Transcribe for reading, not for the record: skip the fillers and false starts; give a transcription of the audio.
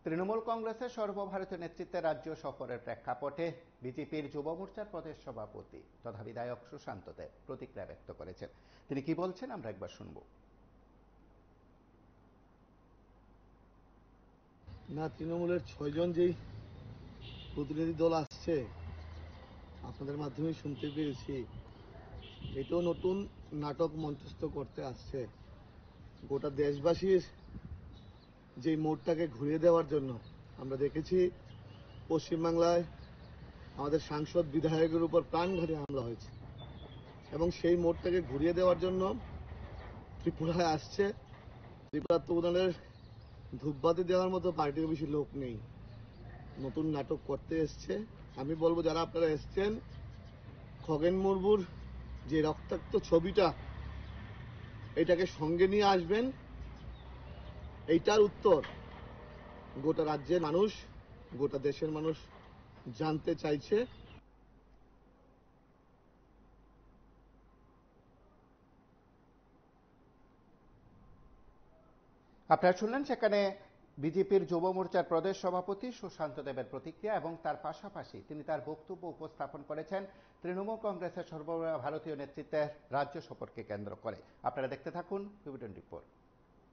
তৃণমূল কংগ্রেসের সর্বভারতীয় নেতৃত্বে রাজ্য সফরের প্রেক্ষাপটে বিজেপির যুব মোর্চার প্রদেশ সভাপতি তথা বিধায়ক সুশান্ত দেব প্রতিক্রিয়া ব্যক্ত করেছেন। তিনি কি বলছেন আমরা একবার শুনব। না, তৃণমূলের 6 জন যেই প্রতিনিধি দল আসছে আপনাদের মাধ্যমে শুনতে পেরেছি, এটাও নতুন নাটক মঞ্চস্থ করতে আসছে গোটা দেশবাসীর যে মোড়টাকে ঘুরিয়ে দেওয়ার জন্য। আমরা দেখেছি পশ্চিমবাংলায় আমাদের সাংসদ বিধায়কের উপর প্রাণঘাতী হামলা হয়েছে এবং সেই মোড়টাকে ঘুরিয়ে দেওয়ার জন্য ত্রিপুরায় আসছে। ত্রিপুরার তো ওনাদের ধূপবাতি দেওয়ার মতো পার্টির বেশি লোক নেই, নতুন নাটক করতে এসছে। আমি বলবো যারা আপনারা এসছেন, খগেন মুর্মুর যে রক্তাক্ত ছবিটা এটাকে সঙ্গে নিয়ে আসবেন। এইটার উত্তর গোটা রাজ্যের মানুষ, গোটা দেশের মানুষ জানতে চাইছে। আপনারা শুনলেন সেখানে বিজেপির যুব মোর্চার প্রদেশ সভাপতি সুশান্ত দেবের প্রতিক্রিয়া, এবং তার পাশাপাশি তিনি তার বক্তব্য উপস্থাপন করেছেন তৃণমূল কংগ্রেসের সর্বভারতীয় নেতৃত্বের রাজ্য সফরকে কেন্দ্র করে। আপনারা দেখতে থাকুন PB24।